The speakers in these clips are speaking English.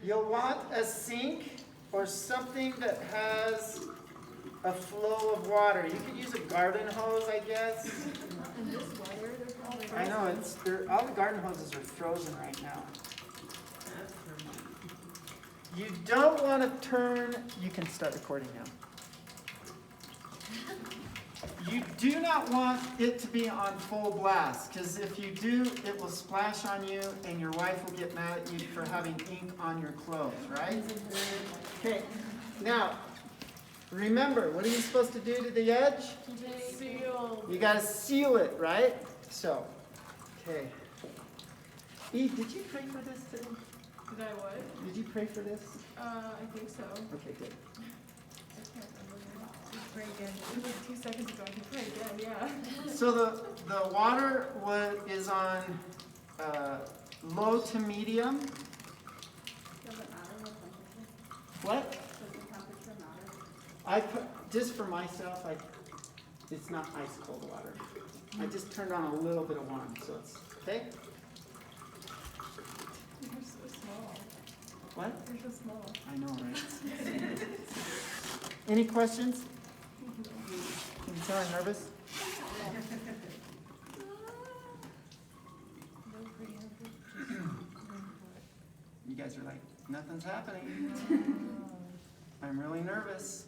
You'll want a sink or something that has a flow of water. You could use a garden hose, I guess. In this weather, they're probably I know, all the garden hoses are frozen right now. You don't want to turn, you can start recording now. You do not want it to be on full blast, because if you do, it will splash on you and your wife will get mad at you for having ink on your clothes, right? Okay, now, remember, what are you supposed to do to the edge? seal. You got to seal it, right? So, okay. Eve, did you pray for this today? Did I what? Did you pray for this? I think so. Okay, good. I can't remember. Just pray again. It was like 2 seconds ago. I can pray again, yeah. So the water is on low to medium. Does it matter what temperature? What? Does the temperature matter? I put, just for myself, it's not ice cold water. I just turned on a little bit of warm, so it's, okay? You're so small. What? You're so small. I know, right? Any questions? Can you tell I'm nervous? You guys are like, nothing's happening. I'm really nervous.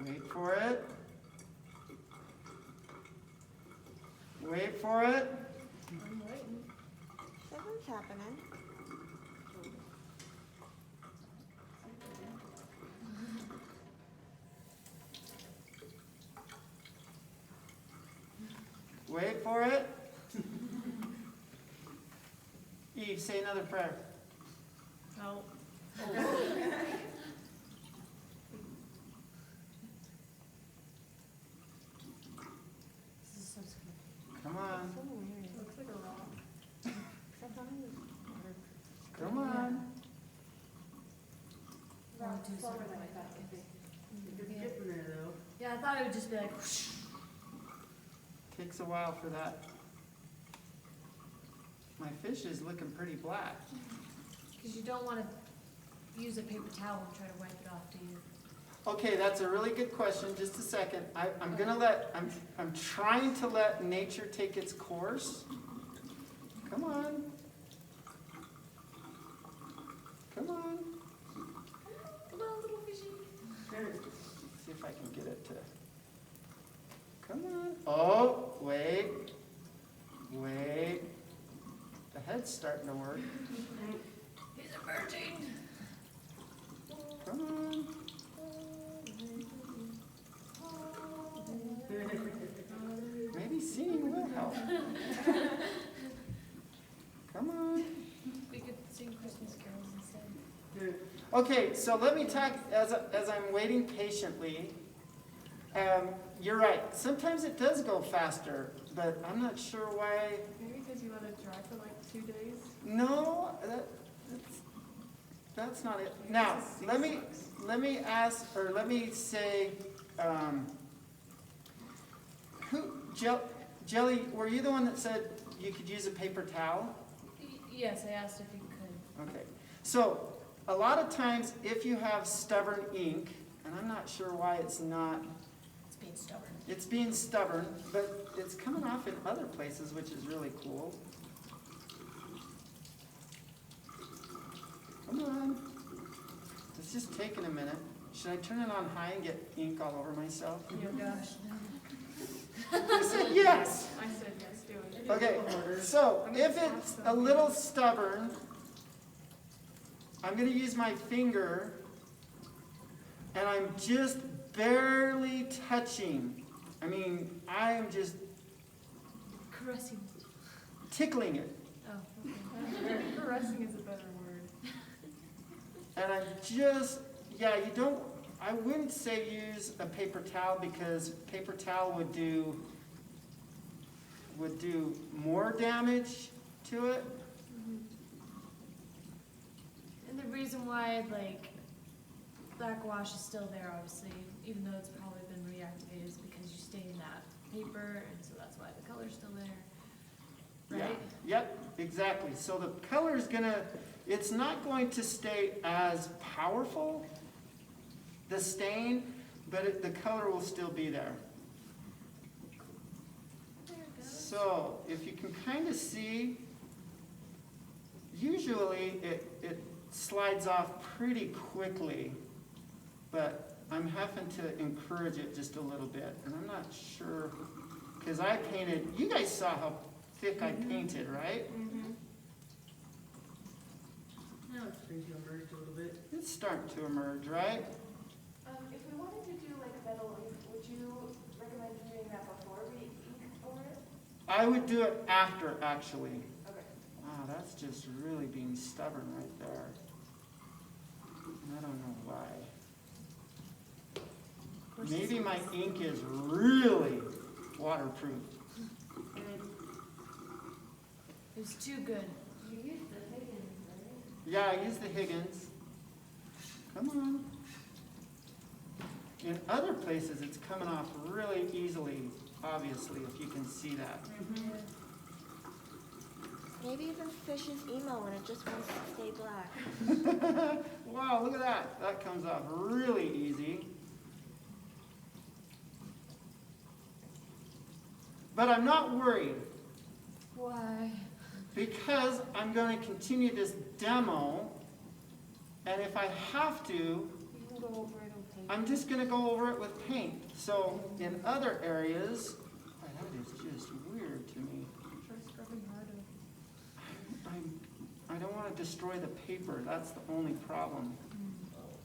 Wait for it. Wait for it. I'm waiting. Something's happening. Wait for it. Eve, say another prayer. Help. Come on. It looks like a rock. Come on. Slower than I thought it would be. Yeah, I thought it would just be like whoosh. Takes a while for that. My fish is looking pretty black. Because you don't want to use a paper towel and try to wipe it off, do you? Okay, that's a really good question. Just a second. I'm trying to let nature take its course. Come on. Come on. Come on, little fishy. See if I can get it to. Come on. Oh, wait. Wait. The head's starting to work. He's emerging. Come on. Maybe seeing will help. Come on. We could sing Christmas carols instead. Okay, so let me talk as I'm waiting patiently. You're right. Sometimes it does go faster, but I'm not sure why. Maybe because you let it dry for like 2 days. No, that's not it. Now, let me ask, or let me say, Jelly, were you the one that said you could use a paper towel? Yes, I asked if you could. Okay. So, a lot of times, if you have stubborn ink, and I'm not sure why it's not, It's being stubborn. it's being stubborn, but it's coming off in other places, which is really cool. Come on. It's just taking a minute. Should I turn it on high and get ink all over myself? Oh gosh. You said yes. I said yes, do it. Okay, so if it's a little stubborn, I'm going to use my finger, and I'm just barely touching. I mean, I am just Caressing. tickling it. Oh, okay. Caressing is a better word. And I'm just, yeah, I wouldn't say use a paper towel, because paper towel would do more damage to it. And the reason why, like, that gouache is still there, obviously, even though it's probably been reactivated, is because you stain that paper, and so that's why the color's still there. Right? Yeah, yep, exactly. So the color is gonna, it's not going to stay as powerful, the stain, but the color will still be there. There it goes. So if you can kind of see, usually it slides off pretty quickly, but I'm having to encourage it just a little bit, and I'm not sure, because I painted, you guys saw how thick I painted, right? Mm-hmm. Now it's starting to emerge a little bit. It's starting to emerge, right? If we wanted to do like a metal leaf, would you recommend doing that before we ink over it? I would do it after, actually. Okay. Wow, that's just really being stubborn right there. I don't know why. Maybe my ink is really waterproof. It was too good. You used the Higgins, right? Yeah, I use the Higgins. Come on. In other places, it's coming off really easily, obviously, if you can see that. Maybe even fish's emo when it just wants to stay black. Wow, look at that. That comes off really easy. But I'm not worried, Why? because I'm going to continue this demo, and if I have to, You can go over it on paper. I'm just going to go over it with paint. So in other areas, boy, that is just weird to me. Try scrubbing harder. I don't want to destroy the paper. That's the only problem.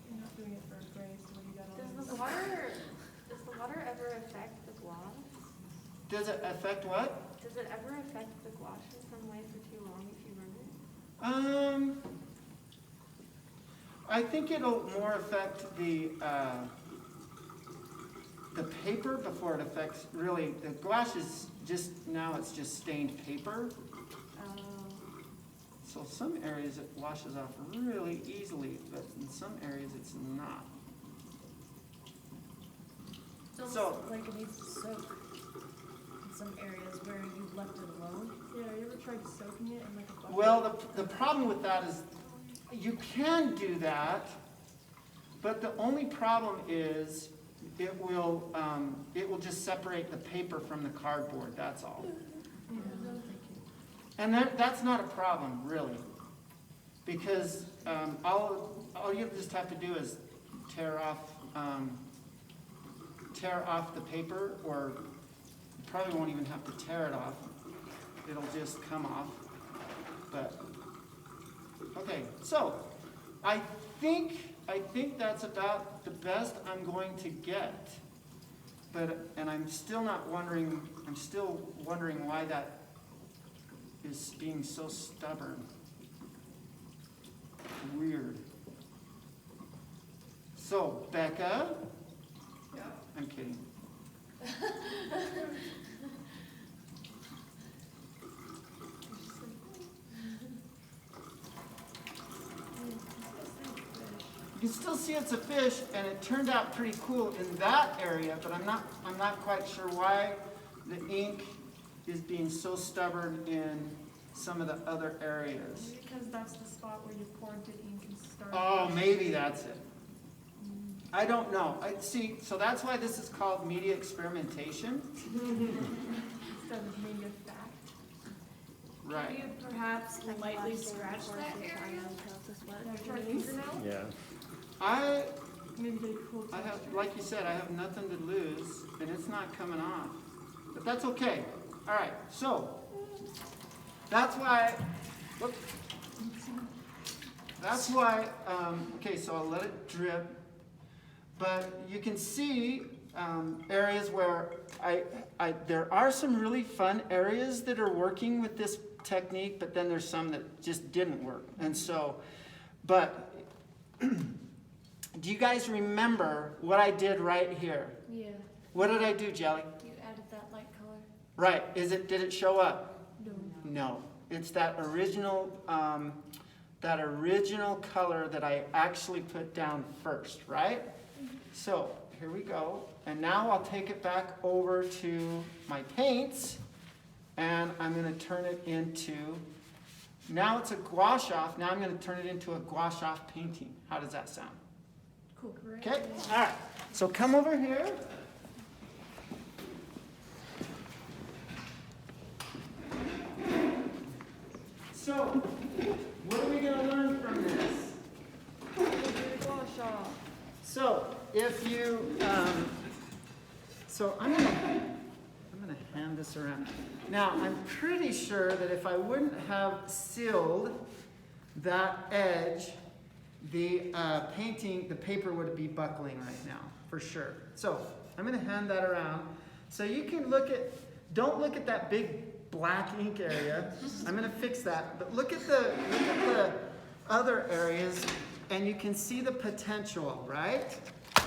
You're not doing it for a grade, so you got all Does the water ever affect the gloss? Does it affect what? Does it ever affect the gouache in some way for too long if you run it? I think it'll more affect the paper before it affects, really, the gouache is just, now it's just stained paper. So some areas it washes off really easily, but in some areas it's not. It's So- almost like it needs to soak in some areas where you left it alone. Yeah, you ever tried soaking it in like a bucket? Well, the problem with that is, you can do that, but the only problem is it will just separate the paper from the cardboard, that's all. Yeah. And that's not a problem, really, because all you just have to do is tear off the paper, or you probably won't even have to tear it off. It'll just come off. But okay, so I think that's about the best I'm going to get. And I'm still wondering why that is being so stubborn. Weird. So, Becca? Yeah. I'm kidding. You can still see it's a fish, and it turned out pretty cool in that area, but I'm not quite sure why the ink is being so stubborn in some of the other areas. Maybe because that's the spot where you poured the ink and started. Oh, maybe that's it. I don't know. See, so that's why this is called media experimentation. Instead of media fact. Can Right. you perhaps lightly scratch that area? Now try fingernail. Yeah. Maybe get a cool I have, texture. like you said, I have nothing to lose, and it's not coming off. But that's okay. All right, so that's why, whoop. That's why, okay, so I'll let it drip. But you can see areas where there are some really fun areas that are working with this technique, but then there's some that just didn't work. And so, but do you guys remember what I did right here? Yeah. What did I do, Jelly? You added that light color. Right, did it show up? No. No, it's that original color that I actually put down first, right? So here we go, and now I'll take it back over to my paints, and I'm going to turn it into Now it's a gouache off. Now I'm going to turn it into a gouache off painting. How does that sound? Cool. Okay? All right. So come over here. So, what are we going to learn from this? So, if you, so I'm gonna hand this around. Now, I'm pretty sure that if I wouldn't have sealed that edge, the painting, the paper would be buckling right now, for sure. So, I'm gonna hand that around. So you can look at, don't look at that big black ink area. I'm gonna fix that, but look at the other areas, and you can see the potential, right? Yeah.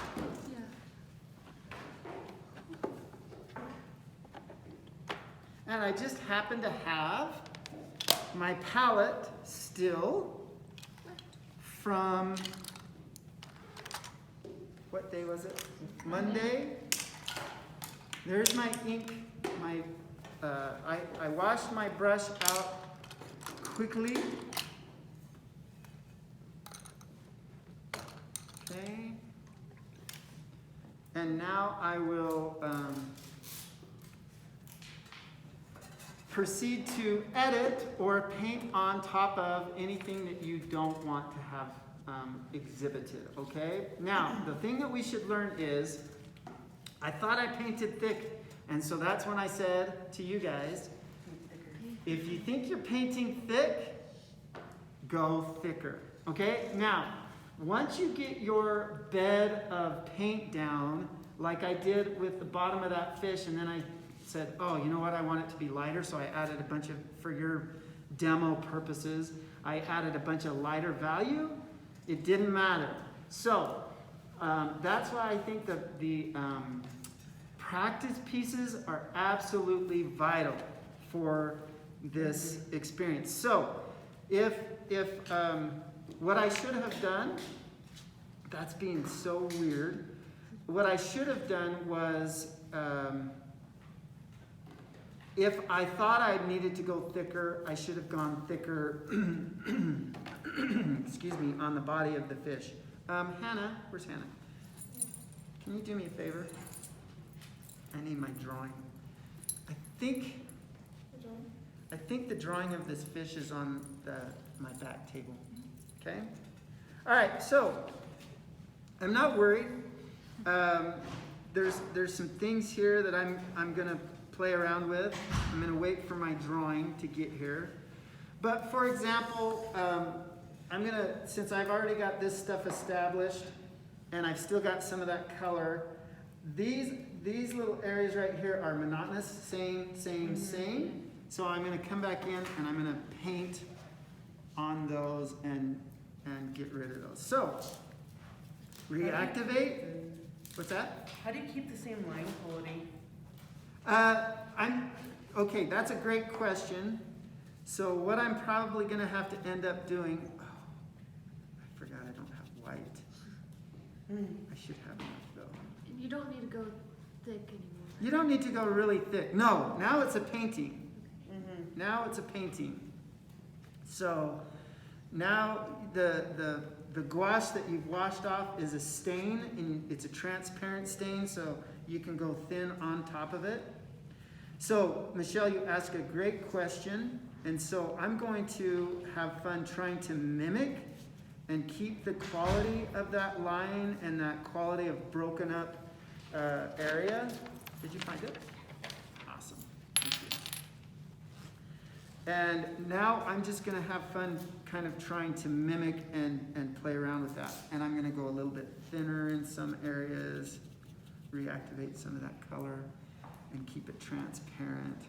And I just happen to have my palette still from, what day was it? Monday. There's my ink. I washed my brush out quickly. Okay. And now I will proceed to edit or paint on top of anything that you don't want to have exhibited, okay? Now, the thing that we should learn is, I thought I painted thick, and so that's when I said to you guys, if you think you're painting thick, go thicker, okay? Now, once you get your bed of paint down, like I did with the bottom of that fish, and then I said, oh, you know what, I want it to be lighter, so I added a bunch of, for your demo purposes, I added a bunch of lighter value. It didn't matter. So, that's why I think that the practice pieces are absolutely vital for this experience. So, if what I should have done, that's being so weird, what I should have done was, if I thought I needed to go thicker, I should have gone thicker, excuse me, on the body of the fish. Hannah, where's Hannah? Can you do me a favor? I need my drawing. I think the drawing of this fish is on my back table. Okay? All right, so I'm not worried. There's some things here that I'm gonna play around with. I'm gonna wait for my drawing to get here. But for example, since I've already got this stuff established, and I've still got some of that color, these little areas right here are monotonous, same. So I'm gonna come back in and I'm gonna paint on those and get rid of those. So, reactivate. What's that? How do you keep the same line quality? Okay, that's a great question. So what I'm probably gonna have to end up doing, oh, I forgot I don't have white. I should have enough though. And you don't need to go thick anymore. You don't need to go really thick. No, now it's a painting. Now it's a painting. So now the gouache that you've washed off is a stain, and it's a transparent stain, so you can go thin on top of it. So, Michelle, you asked a great question, and so I'm going to have fun trying to mimic and keep the quality of that line and that quality of broken up area. Did you find it? Awesome. Thank you. And now I'm just going to have fun kind of trying to mimic and play around with that. And I'm going to go a little bit thinner in some areas, reactivate some of that color, and keep it transparent.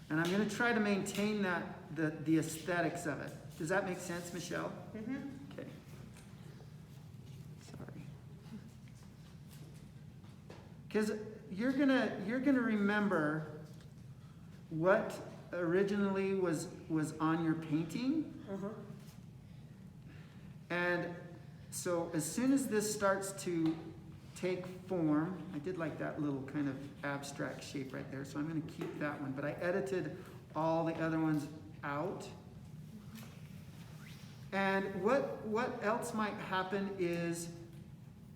And I'm going to try to maintain the aesthetics of it. Does that make sense, Michelle? Okay. Sorry. Because you're gonna remember what originally was on your painting. And so as soon as this starts to take form, I did like that little kind of abstract shape right there, so I'm going to keep that one. But I edited all the other ones out. And what else might happen is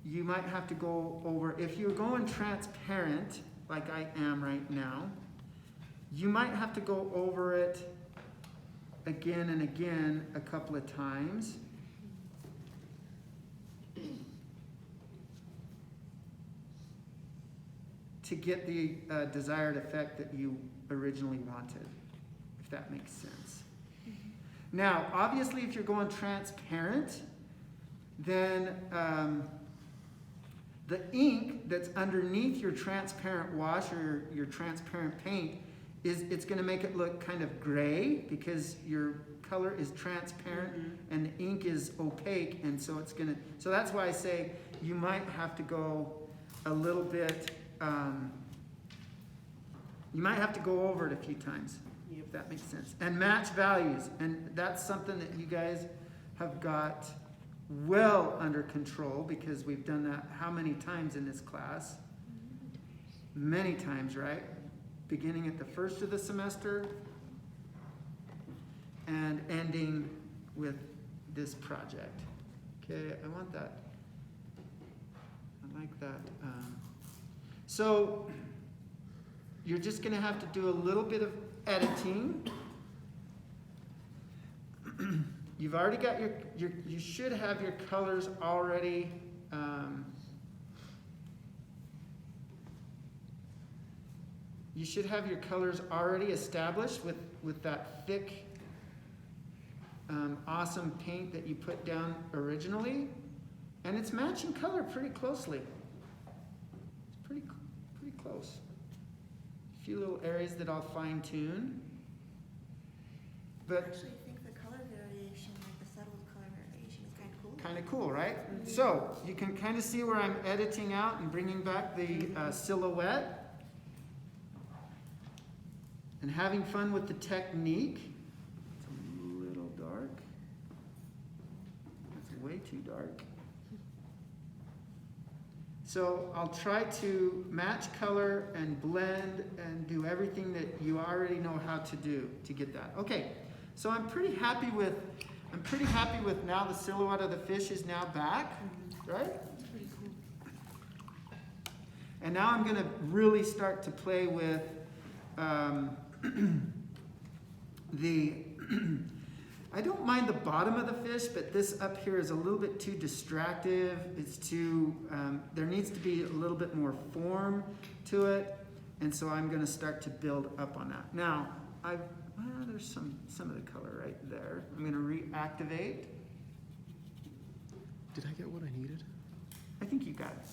you might have to go over, if you're going transparent, like I am right now, you might have to go over it again and again a couple of times. To get the desired effect that you originally wanted, if that makes sense. Now, obviously, if you're going transparent, then the ink that's underneath your transparent wash or your transparent paint it's going to make it look kind of gray because your color is transparent and the ink is opaque, and so it's going to. So that's why I say you might have to go a little bit. You might have to go over it a few times, if that makes sense. And match values. And that's something that you guys have got well under control because we've done that how many times in this class? Many times, right? Beginning at the first of the semester and ending with this project. Okay, I want that. I like that. So you're just going to have to do a little bit of editing. You've already got you should have your colors already you should have your colors already established with that thick awesome paint that you put down originally, and it's matching color pretty closely. It's pretty close. A few little areas that I'll fine tune. I But actually think the color variation, like the subtle color variation, is kind of cool. kind of cool, right? So you can kind of see where I'm editing out and bringing back the silhouette and having fun with the technique. It's a little dark. It's way too dark. So I'll try to match color and blend and do everything that you already know how to do to get that. Okay, so I'm pretty happy with now the silhouette of the fish is now back, right? Pretty cool. And now I'm going to really start to play with the I don't mind the bottom of the fish, but this up here is a little bit too distractive. It's too, there needs to be a little bit more form to it. And so I'm going to start to build up on that. Now, there's some of the color right there. I'm going to reactivate. Did I get what I needed? I think you got it.